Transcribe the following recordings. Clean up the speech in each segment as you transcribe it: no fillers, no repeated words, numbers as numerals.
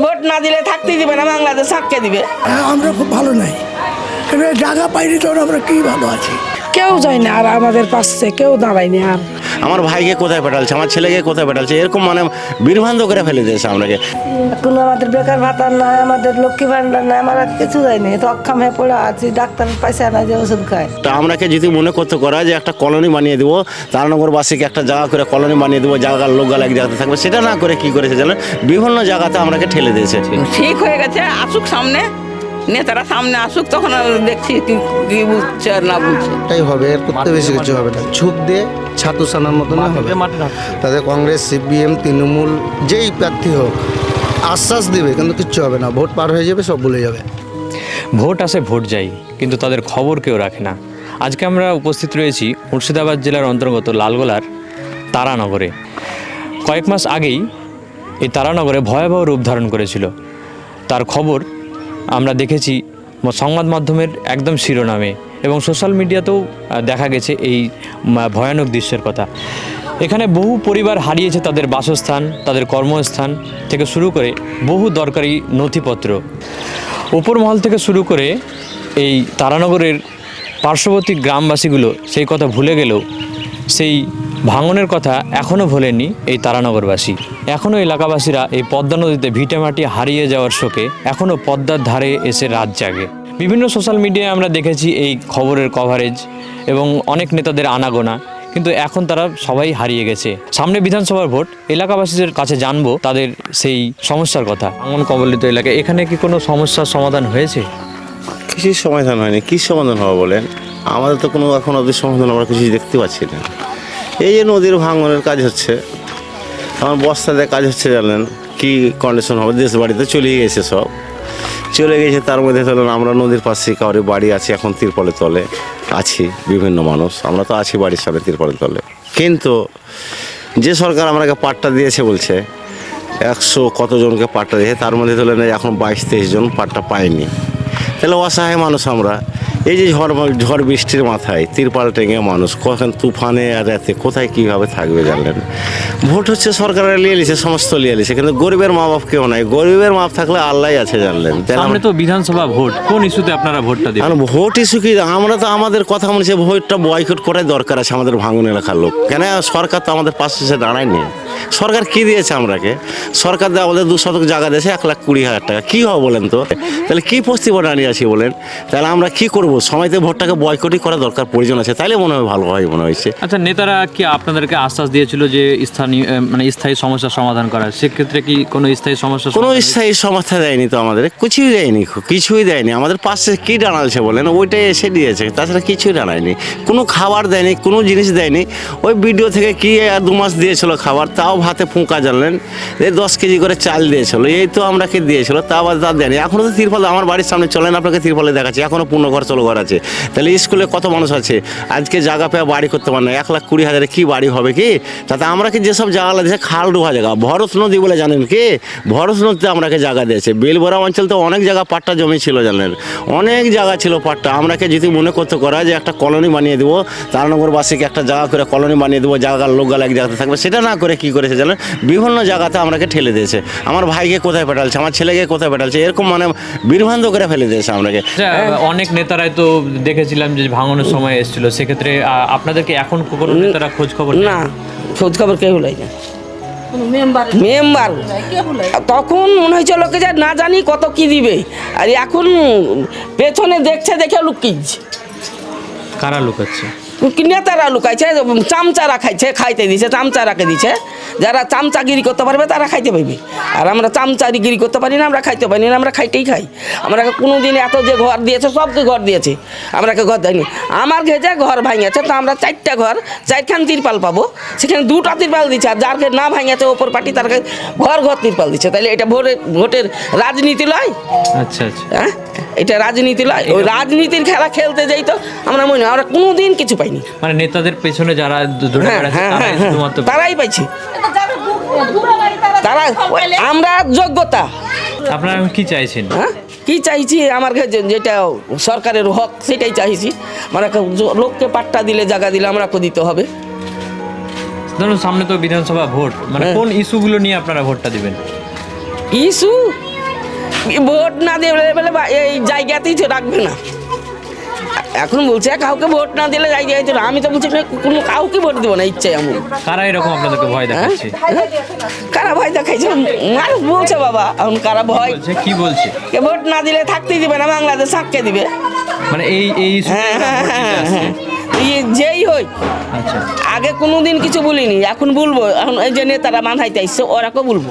Vote না দিলে থাকতেই দিবে না, বাংলাদেশ আটকে দিবে। আমরা খুব ভালো নাই, কিন্তু জায়গা পাইনি তো আমরা কি ভালো আছি। কেউ যায় না আর আমাদের পাশে কেউ দাঁড়ায়নি। আর আমার ভাইকে কোথায় পাঠালছে, আমার ছেলেকে কোথায় পাঠালছে, এরকম মানে বিভ্রান্ত করে ফেলে দিয়েছে আমরাকে। কোনো আমাদের বেকার ভাতা নাই, আমাদের লক্ষ্মী ভান্ডার নাই, আমরা কিছু যায়নি, তো অক্ষম হয়ে পড়ে আছি, ডাক্তারের পয়সা নাই যে ওষুধ খায়। তা আমরাকে যদি মনে করতে করা যে একটা কলোনি বানিয়ে দেবো, তারানগরবাসীকে একটা জায়গা করে কলোনি বানিয়ে দেবো, জায়গার লোকগাল এক জায়গাতে থাকবে, সেটা না করে কি করেছে জানেন, বিভিন্ন জায়গাতে আমরাকে ঠেলে দিয়েছে। ঠিক হয়ে গেছে, আসুক সামনে, নেতারা সামনে আসুক, তখন দেখছি কি বুঝছে আর না বুঝছে। এটাই হবে, এর করতে বেশি কিছু হবে না। ঝুঁক দিয়ে ছাতু সানার মতন হবে। তাদের কংগ্রেস, সিপিএম, তৃণমূল যেই প্রার্থী হোক আশ্বাস দিবে, কিন্তু কিচ্ছু হবে না। ভোট পার হয়ে যাবে, সব ভুলে যাবে। ভোট আসে ভোট যাই, কিন্তু তাদের খবর কেউ রাখে না। আজকে আমরা উপস্থিত রয়েছি মুর্শিদাবাদ জেলার অন্তর্গত লালগোলার তারানগরে। কয়েক মাস আগেই এই তারানগরে ভয়াবহ রূপ ধারণ করেছিল। তার খবর আমরা দেখেছি সংবাদ মাধ্যমের একদম শিরোনামে, এবং সোশ্যাল মিডিয়াতেও দেখা গেছে এই ভয়ানক দৃশ্যের কথা। এখানে বহু পরিবার হারিয়েছে তাদের বাসস্থান, তাদের কর্মস্থান থেকে শুরু করে বহু দরকারি নথিপত্র। উপর মহল থেকে শুরু করে এই তারানগরের পার্শ্ববর্তী গ্রামবাসীগুলো সেই কথা ভুলে গেলেও সেই ভাঙনের কথা এখনও ভোলেননি এই তারানগরবাসী। এখনও এলাকাবাসীরা এই পদ্মা নদীতে ভিটেমাটি হারিয়ে যাওয়ার শোকে এখনও পদ্মার ধারে এসে রাত জাগে। বিভিন্ন সোশ্যাল মিডিয়ায় আমরা দেখেছি এই খবরের কভারেজ এবং অনেক নেতাদের আনাগোনা, কিন্তু এখন তারা সবাই হারিয়ে গেছে। সামনে বিধানসভার ভোট, এলাকাবাসীদের কাছে জানবো তাদের সেই সমস্যার কথা। ভাঙন কবলিত এলাকায় এখানে কি কোনো সমস্যার সমাধান হয়েছে? কিছুই সমাধান হয়নি। কী সমাধান হবে বলেন? আমাদের তো কোনো এখন অবধি সমাধান আমরা কিছু দেখতে পাচ্ছি না। এই যে নদীর ভাঙনের কাজ হচ্ছে, আমার বস্তাতে কাজ হচ্ছে, জানেন কি কন্ডিশন হবে। দেশ বাড়িতে চলে গেছে, সব চলে গেছে। তার মধ্যে ধরুন আমরা নদীর পাশে কাউরে বাড়ি আছে, এখন তিরপলের তলে আছি বিভিন্ন মানুষ, আমরা তো আছি বাড়ির সামনে তিরপলের তলে। কিন্তু যে সরকার আমাকে পাট্টা দিয়েছে বলছে 100 কতজনকে পাট্টা দিয়েছে, তার মধ্যে ধরলেন এখন 22-23 জন পাট্টা পায়নি। তাহলে অসহায় মানুষ আমরা। এই যে ঝড় বৃষ্টির মাথায় তিরপাল টেঙে মানুষ কখন তুফানে আর রাতে কোথায় কীভাবে থাকবে জানলেন। ভোট হচ্ছে সরকারের লিয়ে লিছে, সমস্ত লিয়ে লিছে, কিন্তু গরিবের মা বাপ কেউ নাই। গরিবের মা বাপ থাকলে আল্লাহ আছে জানলেন। সামনে তো বিধানসভা ভোট, কোন ইস্যুতে আপনারা ভোটটা দিবেন? কারণ ভোট ইস্যু কি, আমরা তো আমাদের কথা বলছি, ভোটটা বয়কট করার দরকার আছে আমাদের ভাঙন এলাকার লোক। কেন সরকার তো আমাদের পাশে এসে দাঁড়ায়নি। সরকার কি দিয়েছে আমরাকে? সরকার দিয়ে আমাদের 2 শতক জায়গা দিয়েছে 1,20,000 টাকা। কী হবে বলেন তো? তাহলে কী প্রস্তুতি দাঁড়িয়ে আছি বলেন? তাহলে আমরা কি করব? সময়তে ভোটটাকে বয়কটই করা দরকার, প্রয়োজন আছে, তাইলে মনে হয় ভালো হয় মনে হয়েছে। আচ্ছা, নেতারা কি আপনাদেরকে আশ্বাস দিয়েছিল যে স্থানীয় মানে স্থায়ী সমস্যার সমাধান করা? সেক্ষেত্রে কি কোনো স্থায়ী সমস্যা? কোনো স্থায়ী সমাধান দেয়নি তো আমাদের, কিছুই দেয়নি, কিছুই দেয়নি। আমাদের পাশে কী দাঁড়ালছে বলেন? ওইটাই এসে দিয়েছে, তাছাড়া কিছুই দাঁড়ায়নি। কোনো খাবার দেয়নি, কোনো জিনিস দেয়নি। ওই ভিডিও থেকে কি 2 মাস দিয়েছিল খাবার, তাও ভাতে ফুঁকা জানলেন। এই 10 কেজি করে চাল দিয়েছিল, এই তো আমরাকে দিয়েছিল, তা আবার তা দেয়নি। এখনও তো তিরপল আমার বাড়ির সামনে চলেন, আপনাকে তিরপলে দেখাচ্ছে, এখনও পূর্ণ ঘর চলো ঘর আছে। তাহলে স্কুলে কত মানুষ আছে আজকে জায়গা পেয়ে বাড়ি করতে পারে না। 1,20,000 কি বাড়ি হবে কি? তাতে আমরা কি যেসব জায়গা দিয়েছে খাল ডোবা জায়গা, ভরত নদী বলে জানেন কি? ভরত নদীতে আমরাকে জায়গা দিয়েছে। বেলবরা অঞ্চল তো অনেক জায়গা পাট্টা জমি ছিল জানেন, অনেক জায়গা ছিল পাট্টা। আমরাকে যদি মনে করতে করা যে একটা কলোনি বানিয়ে দেবো, তারানগরবাসীকে একটা জায়গা করে কলোনি বানিয়ে দেবো, জায়গার লোকগাল এক জায়গাতে থাকবে, সেটা না করে কি করেছে জানেন, বিভিন্ন জায়গাতে আমরাকে ঠেলে দিয়েছে। আমার ভাইকে কোথায় পাঠালছে, আমার ছেলেকে কোথায় পাঠালছে, এরকম মানে বিভ্রান্ত করে ফেলে দিয়েছে আমরাকে। অনেক নেতারাই তো দেখেছিলাম যে ভাঙনের সময় এসেছিল, সেক্ষেত্রে আপনাদেরকে এখন কোনো নেতারা খোঁজ খবর? না, খোঁজ খবর কেউ লাই না। মেম্বার তখন মনে হয়েছে লোকে যে না জানি কত কি দিবে, আর এখন পেছনে দেখছে, দেখে লুকিয়েছে। কারা লুকাচ্ছে? নেতারা লুকাইছে, চামচারা খাইতে দিছে, চামচারাকে দিছে। যারা চামচাগিরি করতে পারবে তারা খাইতে পারবে, আর আমরা চামচাগিরি করতে পারি না, আমরা খাইতে পারি না, আমরা খাইতেই খাই। আমরা কোনো দিন এত যে ঘর দিয়েছে, সবকে ঘর দিয়েছে, আমরাকে ঘর দেয়নি। আমার ঘেজে ঘর ভাঙিয়েছে, তো আমরা 4টা ঘর, 4খান তিরপাল পাবো, সেখানে 2টা তিরপাল দিচ্ছে। আর যারকে না ভাঙিয়েছে ওপর পার্টি, তারকে ঘর তিরপাল দিচ্ছে। তাহলে এটা ভোটের রাজনীতি লয়? আচ্ছা আচ্ছা, হ্যাঁ, এটা রাজনীতি লয়? ওই রাজনীতির খেলা খেলতে যাই তো আমরা মনে হয় আমরা কোনো দিন কিছু পাইনি। মানে নেতাদের পেছনে যারা তারাই পাইছি, তারা। আমরা যোগ্যতা। আপনারা কি চাইছেন? হ্যাঁ, কি চাইছি? আমার কাছে যেটা সরকারের হক সেটাই চাইছি। মানে লোককে পাট্টা দিলে, জায়গা দিলে আমরাকে দিতে হবে। ধরুন সামনে তো বিধানসভা ভোট, মানে কোন ইস্যুগুলো নিয়ে আপনারা ভোটটা দিবেন? ইস্যু ভোট না দিয়ে বলে এই জায়গাতেই তো রাখবে না। এখন বলছে কাউকে ভোট না দিলে জায়গায় তো না। আমি তো বলছি না, কোনো কাউকে ভোট দেবো না, ইচ্ছে এমন। কারা এরকম আপনাদেরকে ভয় দেখাচ্ছে? কারা ভয় দেখাইছে? মানুষ বলছে বাবা, এখন কারা ভয় বলছে কি বলছে? কে ভোট না দিলে থাকতেই দিবে না, বাংলাদেশ আঁককে দিবে। মানে এই হ্যাঁ হ্যাঁ হ্যাঁ হ্যাঁ, যেই হই। আচ্ছা, আগে কোনোদিন কিছু বলিনি, এখন বলবো। এখন এই যে নেতারা মানহাইতে আসছে, ওরাকেও বলবো।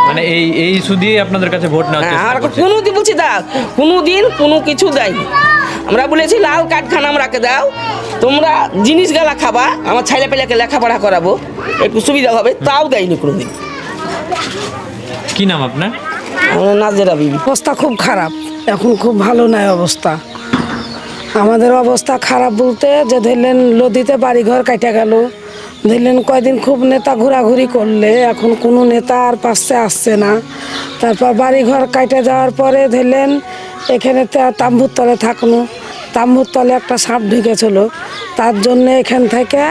মানে এই ইস্যু দিয়ে আপনাদের কাছে ভোট নেওয়ার চেষ্টা আর করছে। কোনোদিন বলছি দা, কোনোদিন কোনো কিছু দেয়নি। আমরা বলেছি লাল কার্ডখানা আমরাকে দাও, তোমরা জিনিসগুলা খাবা, আমার ছেলে পেলেকে লেখাপড়া করাবো, একটু সুবিধা হবে, তাও দেয়নি কোনোদিন। কি নাম আপনার? আমরা নাজেরা বিবি। অবস্থা খুব খারাপ, এখন খুব ভালো নাই অবস্থা। আমাদের অবস্থা খারাপ বলতে যে ধরলেন নদীতে বাড়িঘর কাটা গেল, ধরলেন কয়দিন খুব নেতা ঘোরাঘুরি করলে, এখন কোনো নেতা আর পাশে আসছে না। তারপর বাড়িঘর কাটা যাওয়ার পরে ধরলেন এখানে তাম্বুর তলে থাকলো, তাম্বুর তলে একটা সাপ ঢুকেছিল, তার জন্য এখান থেকে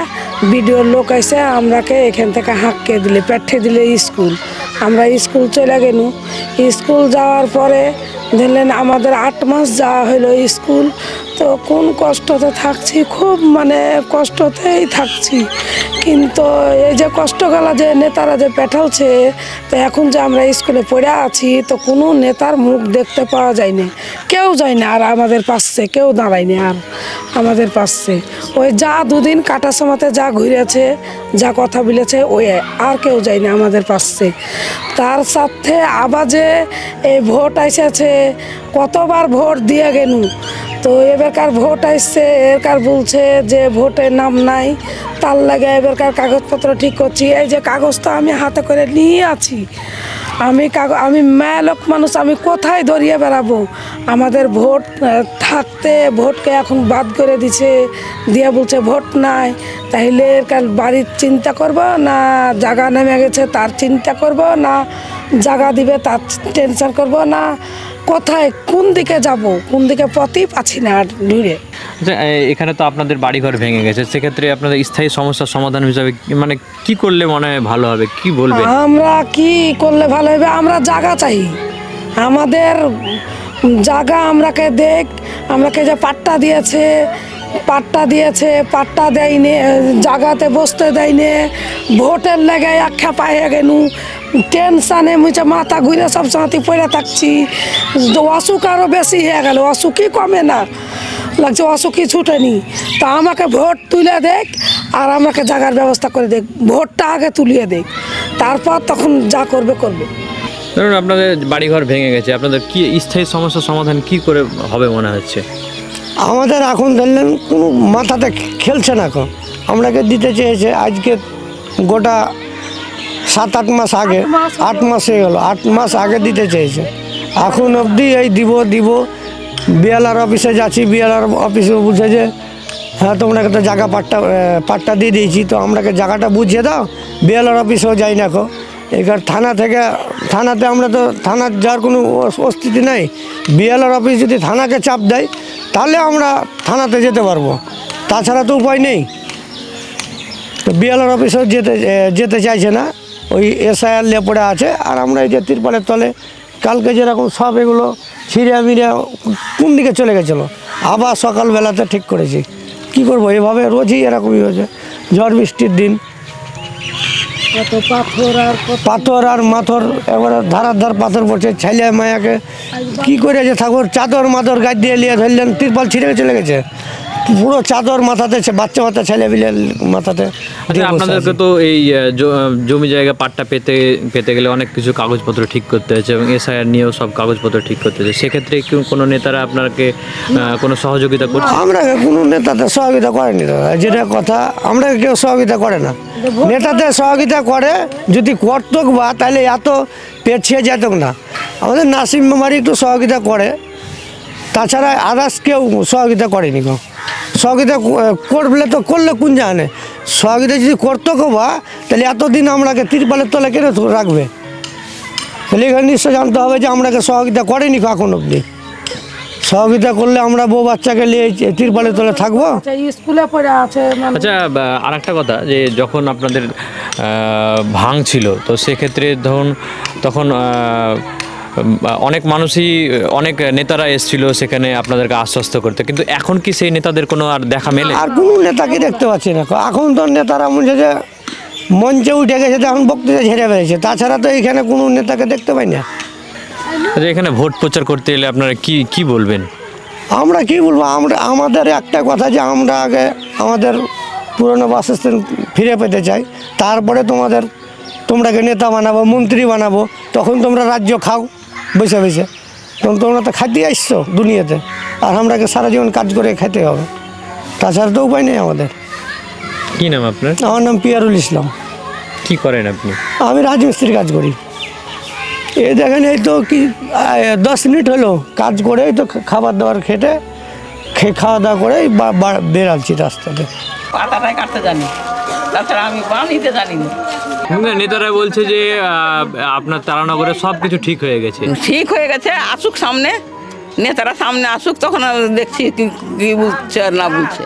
বিডিওর লোক এসে আমরাকে এখান থেকে হাঁককে দিলে, পাঠিয়ে দিলে স্কুল। আমরা স্কুল চলে গেলু, স্কুল যাওয়ার পরে ধরলেন আমাদের 8 মাস যাওয়া হলো স্কুল। তো কোন কষ্টতে থাকছি, খুব মানে কষ্টতেই থাকছি। কিন্তু এই যে কষ্টগুলা যে নেতারা যে পেঠালছে, তো এখন যে আমরা স্কুলে পড়ে আছি, তো কোনো নেতার মুখ দেখতে পাওয়া যায়নি, কেউ যায় না আর আমাদের পাশে, কেউ দাঁড়ায়নি আর আমাদের পাশে। ওই যা দুদিন কাটার সময়তে যা ঘুরেছে, যা কথা বলেছে, ওই আর কেউ যায় না আমাদের পাশে। তার সাথে আবার যে এই ভোট এসেছে, কতবার ভোট দিয়ে গেলু, তো এবারকার ভোট আসছে, এরকার বলছে যে ভোটের নাম নাই, তার লাগে এবারকার কাগজপত্র ঠিক করছি। এই যে কাগজটা আমি হাতে করে নিয়ে আছি, আমি মেয়ে লোক মানুষ, আমি কোথায় ধরিয়ে বেড়াবো? আমাদের ভোট থাকতে ভোটকে এখন বাদ করে দিছে, দিয়ে বলছে ভোট নাই। তাইলে কাল বাড়ির চিন্তা করব না, জায়গা নেমে গেছে তার চিন্তা করব না, জায়গা দিবে তার টেনশন করব না, কোথায় কোন দিকে যাব, কোন দিকে পথই পাচ্ছি না আর ঘুরে। আচ্ছা, এখানে তো আপনাদের বাড়িঘর ভেঙে গেছে, সেক্ষেত্রে আপনাদের স্থায়ী সমস্যার সমাধান হিসাবে মানে কি করলে মনে হয় ভালো হবে, কি বলবেন? আমরা কি করলে ভালো হবে? আমরা জায়গা চাই, আমাদের জায়গা আমরাকে দেখ, আমরাকে যে পাট্টা দিয়েছে, পাট্টা দেয়নি, জায়গাতে বসতে দেয়নি, ভোটের লেগে আখ্যা পাইয়ে গেলু, টেনশানে মুছে মাথা ঘুরে সব সাথে পড়ে থাকছি। অসুখ আরও বেশি হয়ে গেল, অসুখই কমে না, লাগছে অসুখই ছুটেনি। তা আমাকে ভোট তুলে দেখ আর আমাকে জায়গার ব্যবস্থা করে দেখ, ভোটটা আগে তুলিয়ে দেখ, তারপর তখন যা করবে করবে। ধরুন আপনাদের বাড়িঘর ভেঙে গেছে, আপনাদের কি স্থায়ী সমস্যার সমাধান কি করে হবে মনে হচ্ছে? আমাদের এখন ধরলেন কোনো মাথাতে খেলছে না, এখন আমরাকে দিতে চেয়েছে আজকে গোটা 7-8 মাস আগে, 8 মাস হয়ে গেল, 8 মাস আগে দিতে চেয়েছে। এখন অবধি এই দিব বিএলআর অফিসে যাচ্ছি, বিএলআর অফিসে বলছে যে হ্যাঁ তোমরাকে তো জায়গা পাট্টা দিয়ে দিয়েছি, তো আমরাকে জায়গাটা বুঝিয়ে দাও। বিএলআর অফিসেও যাই না কো, এবার থানাতে আমরা তো থানার যাওয়ার কোনো অস্তিত্ব নাই। বিএলআর অফিস যদি থানাকে চাপ দেয় তাহলে আমরা থানাতে যেতে পারবো, তাছাড়া তো উপায় নেই। তো বিএলআর অফিসেও যেতে চাইছে না, ওই এসআইআর নিয়ে পড়ে আছে। আর আমরা এই যে তিরপালের তলে কালকে যেরকম সব এগুলো ছিঁড়ে মিড়ে কোন দিকে চলে গেছিলো, আবার সকালবেলাতে ঠিক করেছি। কি করব, এভাবে রোজই এরকমই হয়েছে, ঝড় বৃষ্টির দিন, পাথর আর মাথর, এবারে ধার পাথর পড়ছে। ছেলে মায়াকে কি করে যে থাকবো, চাদর মাদর গাছ দিয়ে নিয়ে ধরলেন, তিরপাল ছিঁড়ে চলে গেছে, পুরো চাদর মাথাতে, বাচ্চা ছেলে বিলে মাথাতে। আচ্ছা, আপনাদেরকে তো এই জমি জায়গা পাট্টা পেতে গেলে অনেক কিছু কাগজপত্র ঠিক করতে হয়েছে এবং এসআইআর নিয়েও সব কাগজপত্র ঠিক করতে হয়েছে, সেক্ষেত্রে কি কোনো নেতারা আপনাকে কোনো সহযোগিতা করছে? আমরা কোনো নেতাতে সহযোগিতা করেনি দাদা, যেটা কথা, আমরা কেউ সহযোগিতা করে না। নেতাতে সহযোগিতা করে যদি করতো বা, তাহলে এত পেছিয়ে যেত না। আমাদের নাসিম মেম্বারই একটু সহযোগিতা করে, তাছাড়া আদার্স কেউ সহযোগিতা করেনি। কেউ সহযোগিতা করলে তো করলে কোন জানে, সহযোগিতা যদি করতো বা, তাহলে এতদিন আমরাকে তিরপালের তলে কেন রাখবে? তাহলে এখানে নিশ্চয় জানতে হবে যে আমরাকে সহযোগিতা করেনি এখন অবধি। সহযোগিতা করলে আমরা বউ বাচ্চাকে নিয়ে তিরপালের তলে থাকবো। স্কুলে পড়ে আছে। আচ্ছা, আর একটা কথা, যে যখন আপনাদের ভাঙছিল, তো সেক্ষেত্রে ধরুন তখন অনেক মানুষই, অনেক নেতারা এসেছিল সেখানে আপনাদেরকে আশ্বস্ত করতে, কিন্তু এখন কি সেই নেতাদের কোনো আর দেখা মেলে? আর কোনো নেতাকে দেখতে পাচ্ছি না। এখন তো নেতারা মনে যে মঞ্চে উঠে গেছে, এখন বক্তৃতা ঝেড়ে বেড়েছে, তাছাড়া তো এখানে কোনো নেতাকে দেখতে পাই না। আচ্ছা, এখানে ভোট প্রচার করতে এলে আপনারা কি বলবেন? আমরা কি বলবো, আমাদের একটা কথা যে আমরা আগে আমাদের পুরনো বাসস্থান ফিরে পেতে চাই, তারপরে তোমরাকে নেতা বানাবো, মন্ত্রী বানাবো, তখন তোমরা রাজ্য খাও বসে বসে। তখন তোমরা তো খাইতে আসছো দুনিয়াতে, আর আমরাকে সারা জীবন কাজ করে খাইতে হবে, তাছাড়া তো উপায় নেই আমাদের। কি নাম আপনার? আমার নাম পিয়ারুল ইসলাম। কি করেন আপনি? আমি রাজমিস্ত্রির কাজ করি। এই দেখেন, এই তো কি 10 মিনিট হলো কাজ করে, এই তো খাবার দাবার খাওয়া দাওয়া করে বেরাচ্ছি রাস্তাতে। পাতাটাই কাটতে জানি, তাছাড়া আমি বানিতে জানি না। নেতারা বলছে যে আপনার তারানগরে সব কিছু ঠিক হয়ে গেছে। ঠিক হয়ে গেছে, আসুক সামনে, নেতারা সামনে আসুক, তখন দেখছি কি বুঝছে আর না বুঝছে।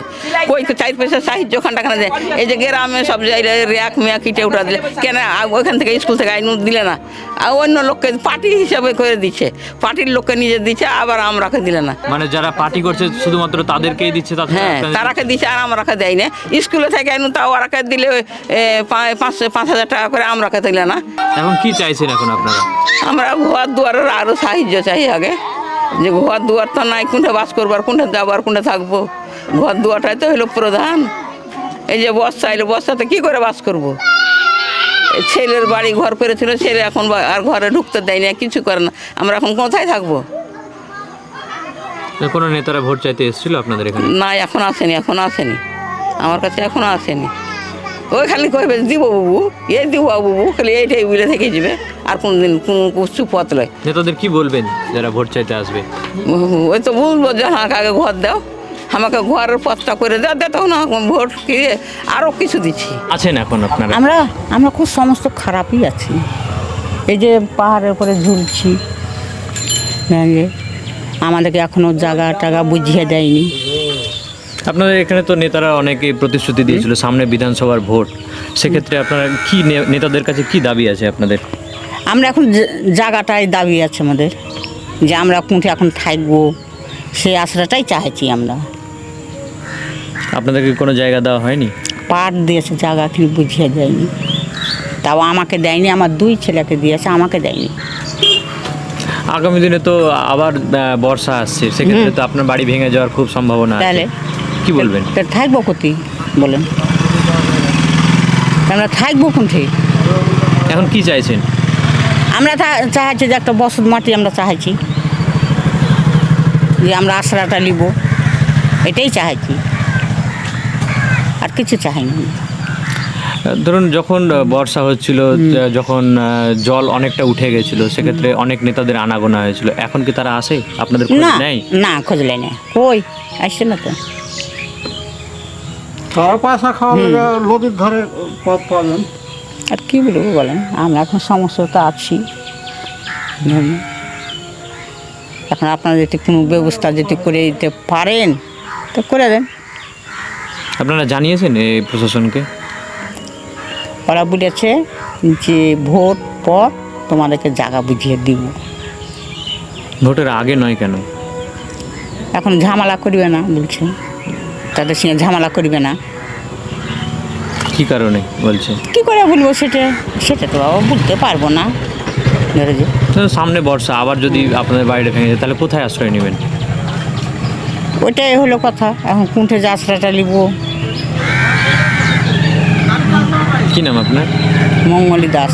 কই 4 পয়সা সাহায্য খানটাখানে যায়, এই যে গ্রামে সব জায়গায় র্যাক মেয়া কিটে উঠা দিলে কেন, ওইখান থেকে স্কুল থেকে আইন দিলে না, আর অন্য লোককে পার্টি হিসাবে করে দিচ্ছে, পার্টির লোককে নিজে দিচ্ছে, আবার আমরাকে দিলে না। মানে যারা পার্টি করছে শুধুমাত্র তাদেরকেই দিচ্ছে? হ্যাঁ, তারাকে দিচ্ছে আর আমরাকে দেয় না। স্কুলে থেকে আইন তাও ওরাকে দিলে 5,000 টাকা করে, আমরাকে দিলে না। এখন কি চাইছেন এখন আপনারা? আমরা ঘর দুয়ারের আরও সাহায্য চাই আগে, যে ঘর দুয়ার তো নাই, কোনটা বাস করবো আর কোনটা যাবো আর কোনটা থাকবো, ঘর দুয়ারটাই তো হলো প্রধান। এই যে বর্ষা এলো, বর্ষাতে কী করে বাস করবো? ছেলের বাড়ি ঘর করেছিল, ছেলে এখন আর ঘরে ঢুকতে দেয় না, কিছু করে না, আমরা এখন কোথায় থাকবো? কোনো নেতারা ভোট চাইতে এসেছিল আপনাদের এখানে? না, এখন আসেনি, আমার কাছে এখনো আসেনি। ওই খালি কইবে দিব বাবু, এই দিব বাবু, খালি এইটাই বলে থেকে যাবে, আর কোনদিন কোনো কিছু পথ লয়। নেতাদের কি বলবেন যারা ভোট চাইতে আসবে? ওই তো বলবো যে আমাকে আগে ঘর দাও, আমাকে ঘরের পথটা করে দাও, তখন ভোট কি আরও কিছু দিচ্ছি। আছেন এখন আপনারা? আমরা খুব সমস্ত খারাপই আছি। এই যে পাহাড়ের উপরে ঝুলছি, আমাদেরকে এখনও জায়গা টাগা বুঝিয়ে দেয়নি। আপনাদের এখানে তো নেতারা অনেকে প্রতিশ্রুতি দিয়েছিল সামনে বিধানসভার ভোট, সেক্ষেত্রে আপনারা কি নেতাদের কাছে কি দাবি আছে আপনাদের? আমরা এখন জায়গাটাই দাবি আছে আমাদের, যে আমরা কোনটি এখন থাকবো, সেই আশাটাই চাইছি আমরা। আপনাদেরকে কোনো জায়গা দেওয়া হয়নি? পাট দিয়েছে, জায়গা কিন্তু বুঝিয়ে দেয়নি, তাও আমাকে দেয়নি, আমার 2 ছেলেকে দিয়েছে, আমাকে দেয়নি। আগামী দিনে তো আবার বর্ষা আসছে, সেক্ষেত্রে তো আপনার বাড়ি ভেঙে যাওয়ার খুব সম্ভাবনা আছে, তাহলে কি বলবেন? থাকবো কোথায় বলেন, আমরা থাকবো কোনটি? এখন কি চাইছেন? আমরা চাইছি যে একটা বসত মাটি আমরা চাইছি, যে আমরা আশ্রয়টা নিব, এটাই চাইছি, আর কিছু চাইনি। ধরুন যখন বর্ষা হচ্ছিল, যখন জল অনেকটা উঠে গেছিল, সেক্ষেত্রে অনেক নেতাদের আনাগোনা হয়েছিল, এখন কি তারা আসে আপনাদের খোঁজ না নেই? না, খোঁজ নেই না, কই আসছে না তো। পয়সা খাওয়া নদীর ধারে পথ পাবেন। আর কি বলবো বলেন, আমরা এখন সমস্যাতে আছি। এখন আপনারা যদি কোনো ব্যবস্থা যদি করে দিতে পারেন তো করে দেন। আপনারা জানিয়েছেন এই প্রশাসনকে? ওরা বলেছে যে ভোট পর তোমাদেরকে জায়গা বুঝিয়ে দিব। ভোটের আগে নয় কেন? এখন ঝামেলা করবে না বলছে, তাদের সঙ্গে ঝামেলা করবে না। কি কারণে বলছে? কি করে বলবো সেটা তো বাবা বলতে পারবো না। ধরে যে সামনে বর্ষা, আবার যদি আপনাদের বাড়িটা ভেঙে যায় তাহলে কোথায় আশ্রয় নেবেন? ওইটাই হলো কথা, এখন কোনটা যে আশ্রয়টা নিব। কি নাম আপনার? মঙ্গলী দাস।